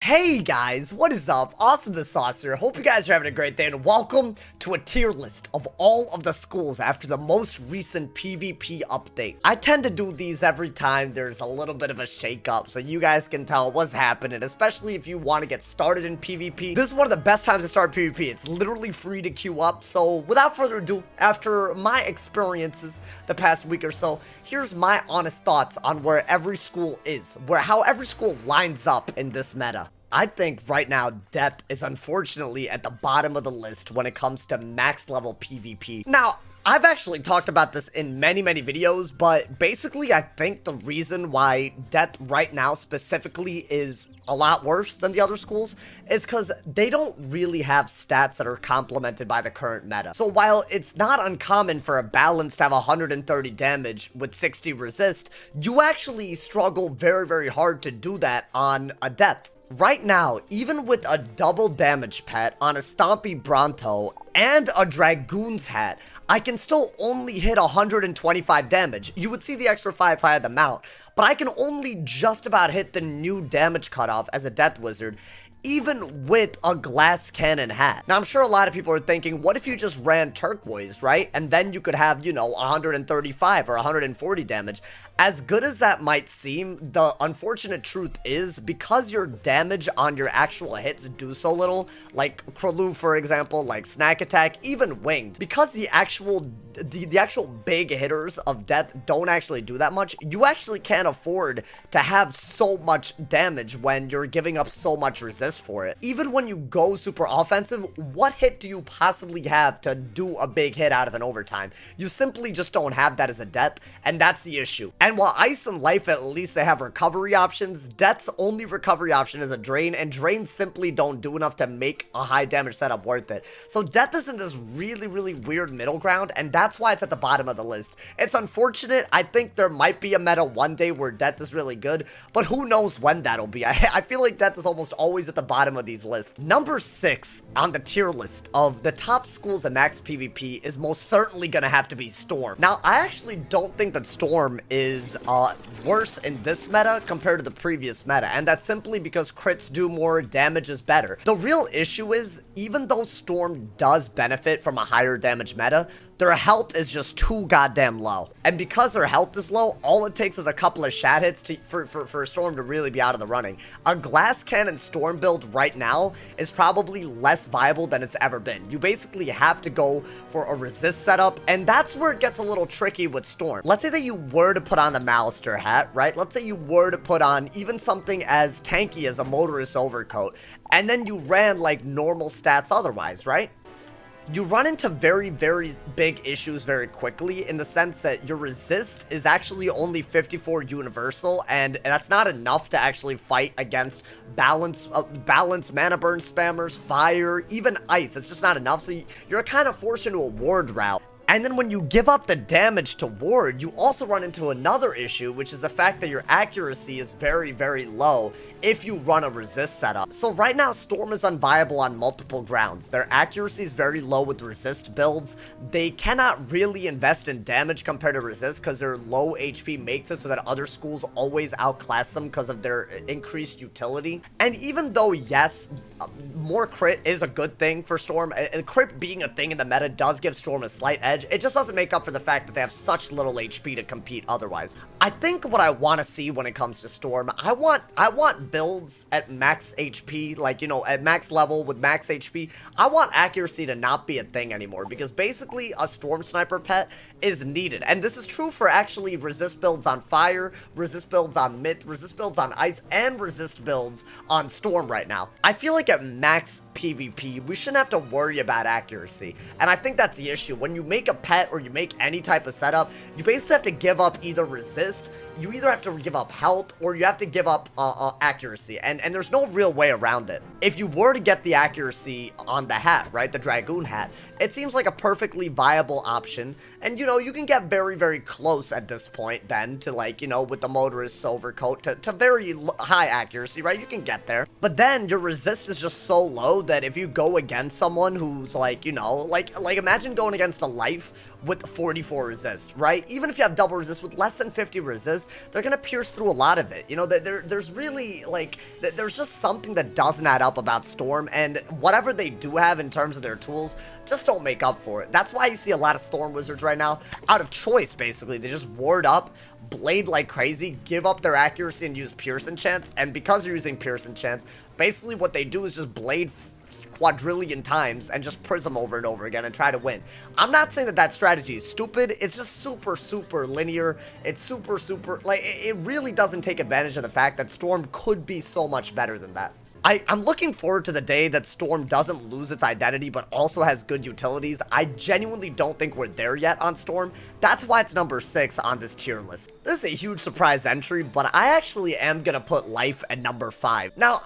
Hey guys, what is up? AwesomeTheSauce here. Hope you guys are having a great day and welcome to a tier list of all of the schools after the most recent PvP update. I tend to do these every time there's a little bit of a shake-up so you guys can tell what's happening, especially if you want to get started in PvP. This is one of the best times to start PvP. It's literally free to queue up. So without further ado, after my experiences the past week or so, here's my honest thoughts on where every school is, how every school lines up in this meta. I think right now, Death is unfortunately at the bottom of the list when it comes to max level PvP. Now, I've actually talked about this in many videos, but basically I think the reason why Death right now specifically is a lot worse than the other schools is because they don't really have stats that are complemented by the current meta. So while it's not uncommon for a balance to have 130 damage with 60 resist, you actually struggle very hard to do that on a Death. Right now, even with a double damage pet on a Stompy Bronto and a Dragoon's hat, I can still only hit 125 damage. You would see the extra 5 if I had the mount, but I can only just about hit the new damage cutoff as a Death Wizard, even with a glass cannon hat. Now, I'm sure a lot of people are thinking, what if you just ran turquoise, right? And then you could have, you know, 135 or 140 damage. As good as that might seem, the unfortunate truth is, because your damage on your actual hits do so little, like Krulu, for example, like Snack Attack, even Winged, because the actual big hitters of Death don't actually do that much, you actually can't afford to have so much damage when you're giving up so much resist for it. Even when you go super offensive, what hit do you possibly have to do a big hit out of an overtime? You simply just don't have that as a Death, and that's the issue. And while Ice and Life, at least they have recovery options, Death's only recovery option is a Drain, and Drains simply don't do enough to make a high damage setup worth it. So Death is in this really weird middle ground, and that's why it's at the bottom of the list. It's unfortunate. I think there might be a meta one day where Death is really good, but who knows when that'll be. I feel like Death is almost always at the bottom of these lists. Number 6 on the tier list of the top schools in max PvP is most certainly gonna have to be Storm. Now, I actually don't think that Storm is worse in this meta compared to the previous meta, and that's simply because crits do more, damage is better. The real issue is, even though Storm does benefit from a higher damage meta, their health is just too goddamn low. And because their health is low, all it takes is a couple of shat hits for Storm to really be out of the running. A Glass Cannon Storm build right now is probably less viable than it's ever been. You basically have to go for a resist setup, and that's where it gets a little tricky with Storm. Let's say that you were to put on the Malister hat, right? Let's say you were to put on even something as tanky as a Motorist Overcoat, and then you ran like normal stats otherwise, right? You run into very big issues very quickly, in the sense that your resist is actually only 54 universal, and that's not enough to actually fight against balance mana burn spammers, fire, even ice. It's just not enough, so you're kind of forced into a ward route. And then when you give up the damage to ward, you also run into another issue, which is the fact that your accuracy is very low if you run a resist setup. So right now, Storm is unviable on multiple grounds. Their accuracy is very low with resist builds. They cannot really invest in damage compared to resist because their low HP makes it so that other schools always outclass them because of their increased utility. And even though, yes, more crit is a good thing for Storm, and crit being a thing in the meta does give Storm a slight edge, it just doesn't make up for the fact that they have such little HP to compete otherwise. I think what I want to see when it comes to Storm, I want builds at max HP, like, you know, at max level with max HP. I want accuracy to not be a thing anymore, because basically a Storm Sniper pet is needed. And this is true for actually resist builds on fire, resist builds on myth, resist builds on ice, and resist builds on Storm right now. I feel like at max PvP, we shouldn't have to worry about accuracy. And I think that's the issue. When you make a pet or you make any type of setup, you basically have to give up either resist, you either have to give up health, or you have to give up accuracy, and there's no real way around it. If you were to get the accuracy on the hat, right, the Dragoon hat, it seems like a perfectly viable option, and, you know, you can get very close at this point then to, like, you know, with the Motorist Overcoat to very high accuracy, right? You can get there, but then your resist is just so low that if you go against someone who's, like, you know, like imagine going against a Life with 44 resist, right? Even if you have double resist with less than 50 resist, they're gonna pierce through a lot of it. You know, there's really, like, there's just something that doesn't add up about Storm, and whatever they do have in terms of their tools just don't make up for it. That's why you see a lot of Storm Wizards right now, out of choice, basically. They just ward up, blade like crazy, give up their accuracy, and use Pierce enchants, and because they're using Pierce enchants, basically what they do is just blade quadrillion times and just prism over and over again and try to win. I'm not saying that that strategy is stupid. It's just super linear. It's super like, it really doesn't take advantage of the fact that Storm could be so much better than that. I'm looking forward to the day that Storm doesn't lose its identity but also has good utilities. I genuinely don't think we're there yet on Storm. That's why it's number 6 on this tier list. This is a huge surprise entry, but I actually am gonna put Life at number 5. Now,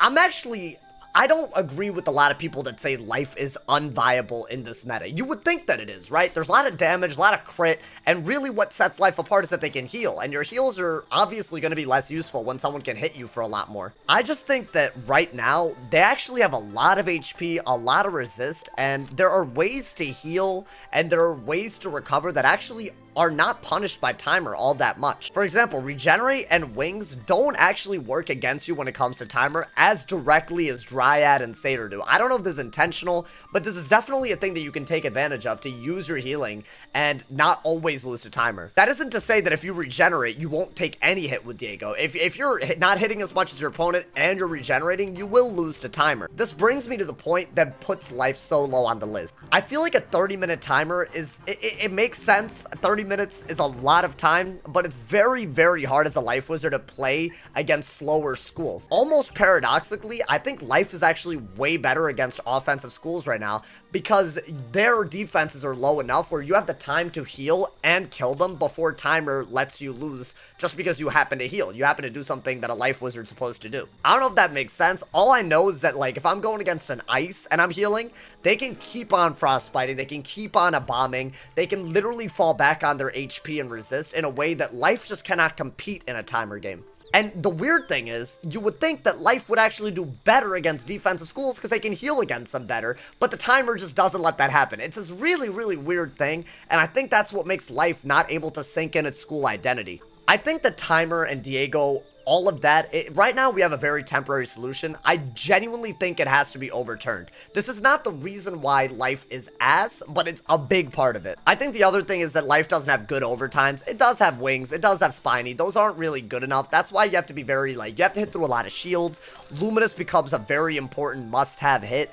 I don't agree with a lot of people that say Life is unviable in this meta. You would think that it is, right? There's a lot of damage, a lot of crit, and really what sets Life apart is that they can heal, and your heals are obviously going to be less useful when someone can hit you for a lot more. I just think that right now, they actually have a lot of HP, a lot of resist, and there are ways to heal, and there are ways to recover that actually are not punished by timer all that much. For example, regenerate and wings don't actually work against you when it comes to timer as directly as Dryad and Satyr do. I don't know if this is intentional, but this is definitely a thing that you can take advantage of to use your healing and not always lose to timer. That isn't to say that if you regenerate, you won't take any hit with Diego. If you're not hitting as much as your opponent and you're regenerating, you will lose to timer. This brings me to the point that puts Life so low on the list. I feel like a 30-minute timer is, it makes sense. 30 minutes is a lot of time, but it's very hard as a Life Wizard to play against slower schools. Almost paradoxically, I think Life is actually way better against offensive schools right now because their defenses are low enough where you have the time to heal and kill them before timer lets you lose just because you happen to heal. You happen to do something that a Life Wizard's supposed to do. I don't know if that makes sense. All I know is that, like, if I'm going against an ice and I'm healing, they can keep on frostbiting, they can keep on bombing, they can literally fall back on their HP and resist in a way that Life just cannot compete in a timer game. And the weird thing is, you would think that Life would actually do better against defensive schools because they can heal against them better, but the timer just doesn't let that happen. It's this really weird thing, and I think that's what makes Life not able to sink in its school identity. I think the timer and Diego, all of that, right now we have a very temporary solution. I genuinely think it has to be overturned. This is not the reason why Life is ass, but it's a big part of it. I think the other thing is that Life doesn't have good overtimes. It does have wings, it does have spiny. Those aren't really good enough. That's why you have to be very, like, you have to hit through a lot of shields. Luminous becomes a very important must-have hit.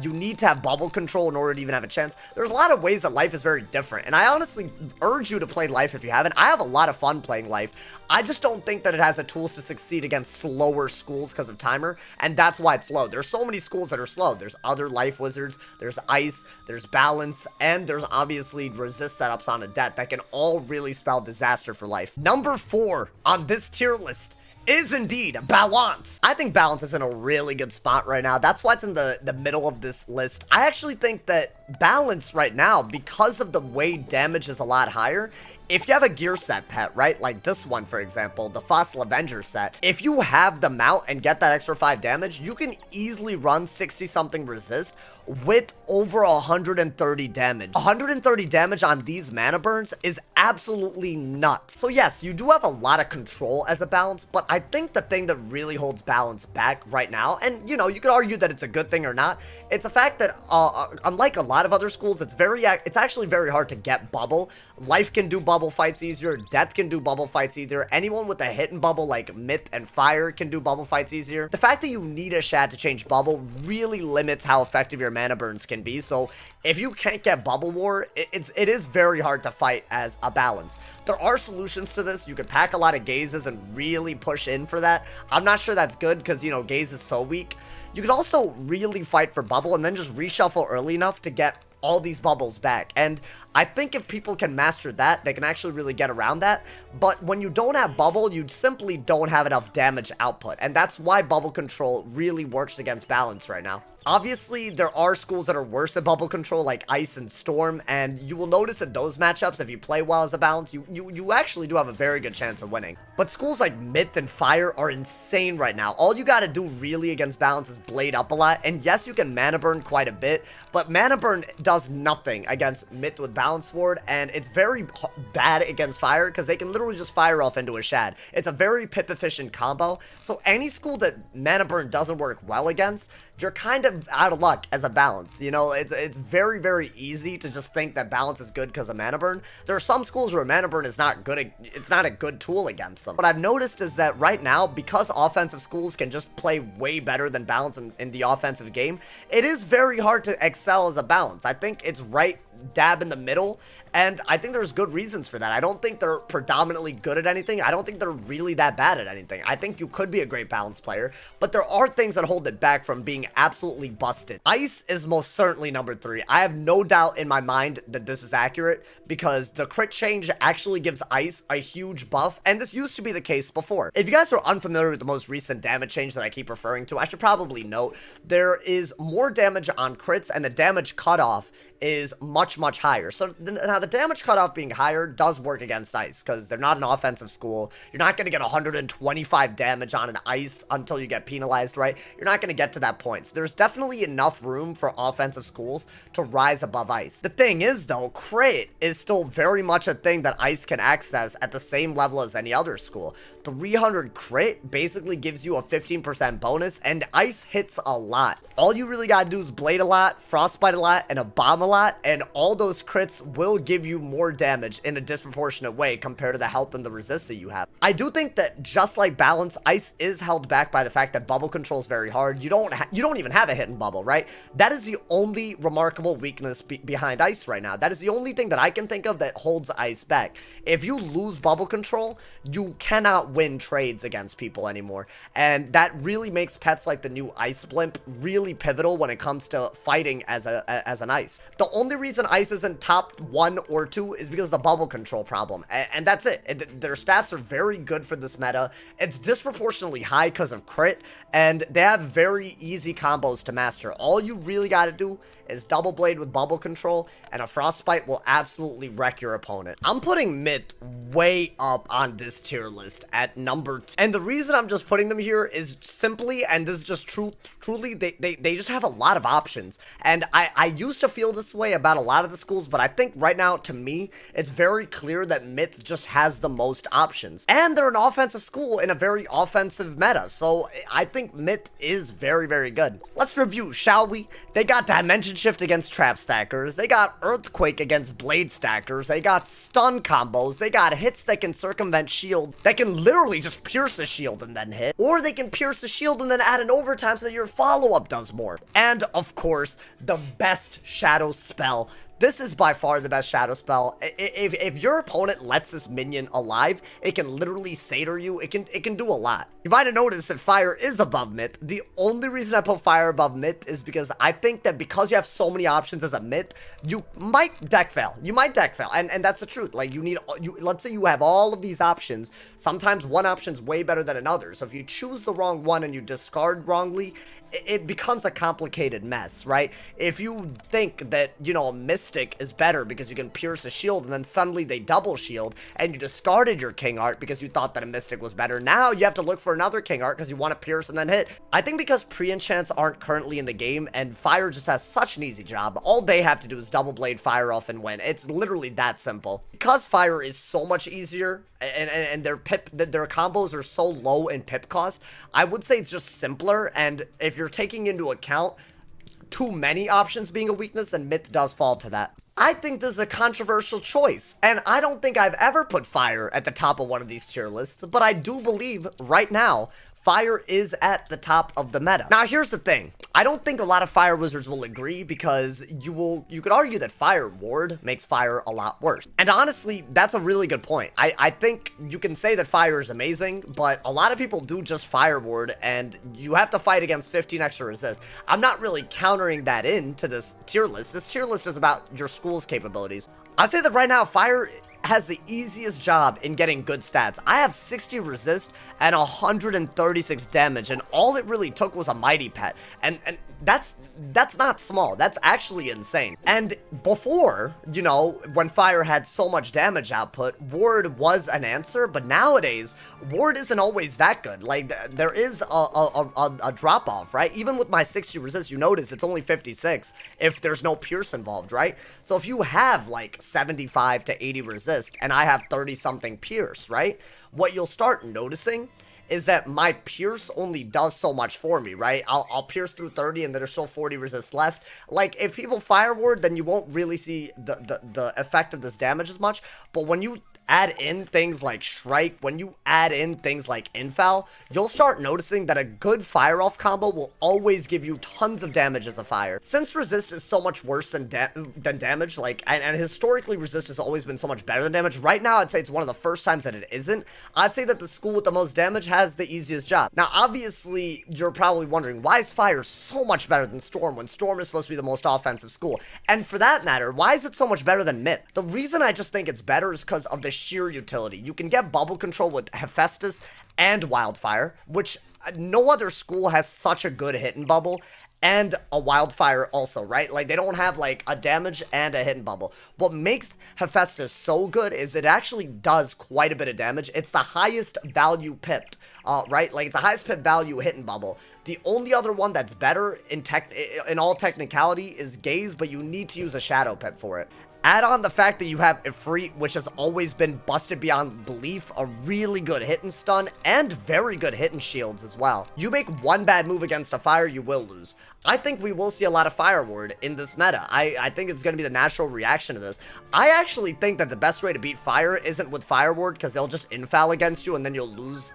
You need to have bubble control in order to even have a chance. There's a lot of ways that Life is very different, and I honestly urge you to play Life if you haven't. I have a lot of fun playing Life. I just don't think that it has a tools to succeed against slower schools because of timer, and that's why it's low. There's so many schools that are slow. There's other Life Wizards, there's Ice, there's Balance, and there's obviously resist setups on a deck that can all really spell disaster for Life. Number 4 on this tier list is indeed Balance. I think Balance is in a really good spot right now. That's why it's in the middle of this list. I actually think that Balance right now, because of the way damage is a lot higher, if you have a gear set pet, right, like this one, for example, the Fossil Avenger set, if you have the mount and get that extra 5 damage, you can easily run 60-something resist with over 130 damage. 130 damage on these mana burns is absolutely nuts. So yes, you do have a lot of control as a Balance, but I think the thing that really holds Balance back right now, and you know, you could argue that it's a good thing or not, it's the fact that unlike a lot of other schools, it's actually very hard to get bubble. Life can do bubble fights easier, Death can do bubble fights easier, anyone with a hidden bubble like Myth and Fire can do bubble fights easier. The fact that you need a shad to change bubble really limits how effective your mana burns can be, so if you can't get Bubble War, it is very hard to fight as a Balance. There are solutions to this. You could pack a lot of Gazes and really push in for that. I'm not sure that's good because, you know, Gaze is so weak. You could also really fight for Bubble and then just reshuffle early enough to get all these bubbles back, and I think if people can master that, they can actually really get around that. But when you don't have bubble, you simply don't have enough damage output, and that's why bubble control really works against Balance right now. Obviously, there are schools that are worse at bubble control, like Ice and Storm, and you will notice in those matchups, if you play well as a balance, you actually do have a very good chance of winning. But schools like Myth and Fire are insane right now. All you gotta do really against balance is blade up a lot, and yes, you can mana burn quite a bit, but mana burn does nothing against Myth with balance sword, and it's very bad against Fire, because they can literally just fire off into a Shad. It's a very pip efficient combo, so any school that mana burn doesn't work well against, you're kind of out of luck as a balance. You know, it's very, very easy to just think that balance is good because of mana burn. There are some schools where mana burn is not good. It's not a good tool against them. What I've noticed is that right now, because offensive schools can just play way better than balance in the offensive game, it is very hard to excel as a balance. I think it's right dab in the middle, and I think there's good reasons for that. I don't think they're predominantly good at anything. I don't think they're really that bad at anything. I think you could be a great balance player, but there are things that hold it back from being absolutely busted. Ice is most certainly number 3. I have no doubt in my mind that this is accurate, because the crit change actually gives Ice a huge buff, and this used to be the case before. If you guys are unfamiliar with the most recent damage change that I keep referring to, I should probably note there is more damage on crits, and the damage cutoff is much higher. So now the damage cutoff being higher does work against Ice, because they're not an offensive school. You're not going to get 125 damage on an Ice until you get penalized, right? You're not going to get to that point. So there's definitely enough room for offensive schools to rise above Ice. The thing is, though, crit is still very much a thing that Ice can access at the same level as any other school. 300 crit basically gives you a 15% bonus, and Ice hits a lot. All you really gotta do is blade a lot, frostbite a lot, and a bomb a lot, and all those crits will give you more damage in a disproportionate way compared to the health and the resist that you have. I do think that just like balance, Ice is held back by the fact that bubble control is very hard. You don't even have a hidden bubble, right? That is the only remarkable weakness behind Ice right now. That is the only thing that I can think of that holds Ice back. If you lose bubble control, you cannot win trades against people anymore, and that really makes pets like the new Ice Blimp really pivotal when it comes to fighting as an Ice. The only reason Ice isn't top 1 or 2 is because of the bubble control problem, and that's it. Their stats are very good for this meta. It's disproportionately high because of crit, and they have very easy combos to master. All you really got to do is double blade with bubble control, and a frostbite will absolutely wreck your opponent. I'm putting Myth way up on this tier list at number 2, and the reason I'm just putting them here is simply, and this is just truly, they just have a lot of options, and I used to feel this way about a lot of the schools, but I think right now, to me, it's very clear that Myth just has the most options, and they're an offensive school in a very offensive meta, so I think Myth is very, very good. Let's review, shall we? They got Dimension Shift against Trap Stackers, they got Earthquake against Blade Stackers, they got stun combos, they got hits that can circumvent shield, that can literally just pierce the shield and then hit, or they can pierce the shield and then add an overtime so that your follow-up does more. And of course, the best shadow spell. This is by far the best shadow spell. If your opponent lets this minion alive, it can literally satyr you. It can do a lot. You might have noticed that Fire is above Myth. The only reason I put Fire above Myth is because I think that because you have so many options as a Myth, you might deck fail. You might deck fail, and that's the truth. Like let's say you have all of these options. Sometimes one option's way better than another. So if you choose the wrong one and you discard wrongly, it becomes a complicated mess, right? If you think that, you know, a Mystic is better because you can pierce a shield, and then suddenly they double shield, and you discarded your King Art because you thought that a Mystic was better, now you have to look for another King Art because you want to pierce and then hit. I think because pre-enchants aren't currently in the game, and Fire just has such an easy job, all they have to do is double blade Fire off and win. It's literally that simple. Because Fire is so much easier, and their combos are so low in pip cost, I would say it's just simpler, and if you're taking into account too many options being a weakness, then Myth does fall to that. I think this is a controversial choice, and I don't think I've ever put Fire at the top of one of these tier lists, but I do believe right now Fire is at the top of the meta. Now, here's the thing. I don't think a lot of Fire Wizards will agree, because you could argue that Fire Ward makes Fire a lot worse. And honestly, that's a really good point. I think you can say that Fire is amazing, but a lot of people do just Fire Ward, and you have to fight against 15 extra resist. I'm not really countering that into this tier list. This tier list is about your school's capabilities. I'd say that right now, Fire has the easiest job in getting good stats. I have 60 resist and 136 damage, and all it really took was a mighty pet. And that's not small. That's actually insane. And before, you know, when fire had so much damage output, ward was an answer, but nowadays, ward isn't always that good. Like, there is a drop-off, right? Even with my 60 resist, you notice it's only 56 if there's no pierce involved, right? So if you have, like, 75 to 80 resist, and I have 30-something pierce, right? What you'll start noticing is that my pierce only does so much for me, right? I'll pierce through 30 and there's still 40 resist left. Like, if people fire ward, then you won't really see the effect of this damage as much. But when you add in things like Shrike, when you add in things like Infal, you'll start noticing that a good fire off combo will always give you tons of damage as a fire. Since resist is so much worse than damage, like, and historically resist has always been so much better than damage, right now I'd say it's one of the first times that it isn't. I'd say that the school with the most damage has the easiest job. Now, obviously, you're probably wondering, why is fire so much better than storm when storm is supposed to be the most offensive school? And for that matter, why is it so much better than myth? The reason I just think it's better is because of the sheer utility. You can get bubble control with Hephaestus and Wildfire, which no other school has such a good hidden bubble, and a Wildfire also, right? Like, they don't have, like, a damage and a hidden bubble. What makes Hephaestus so good is it actually does quite a bit of damage. It's the highest value pipped, right? Like, it's the highest pipped value hidden bubble. The only other one that's better in all technicality is Gaze, but you need to use a Shadow Pip for it. Add on the fact that you have Ifrit, which has always been busted beyond belief, a really good hit and stun, and very good hit and shields as well. You make one bad move against a fire, you will lose. I think we will see a lot of fire ward in this meta. I think it's going to be the natural reaction to this. I actually think that the best way to beat fire isn't with fire ward, because they'll just infoul against you and then you'll lose.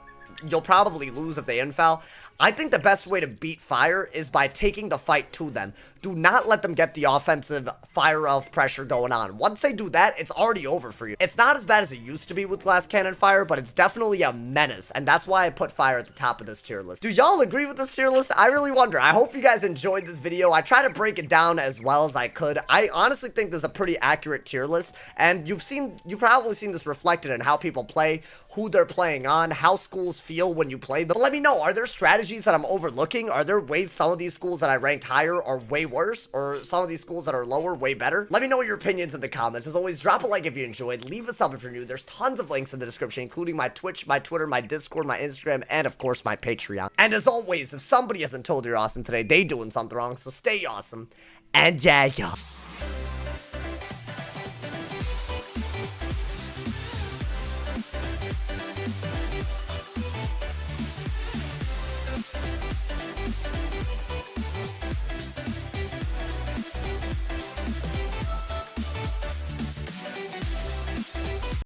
You'll probably lose if they infoul. I think the best way to beat fire is by taking the fight to them. Do not let them get the offensive fire of pressure going on. Once they do that, it's already over for you. It's not as bad as it used to be with glass cannon fire, but it's definitely a menace, and that's why I put fire at the top of this tier list. Do y'all agree with this tier list? I really wonder. I hope you guys enjoyed this video. I try to break it down as well as I could. I honestly think this is a pretty accurate tier list, and you've probably seen this reflected in how people play, who they're playing on, how schools feel when you play them. But let me know, are there strategies that I'm overlooking? Are there ways some of these schools that I ranked higher are way worse, or some of these schools that are lower way better? Let me know your opinions in the comments. As always, drop a like if you enjoyed, leave a sub if you're new. There's tons of links in the description, including my Twitch, my Twitter, my Discord, my Instagram, and of course my Patreon. And as always, if somebody hasn't told you you're awesome today, they doing something wrong, so stay awesome. And yeah, y'all.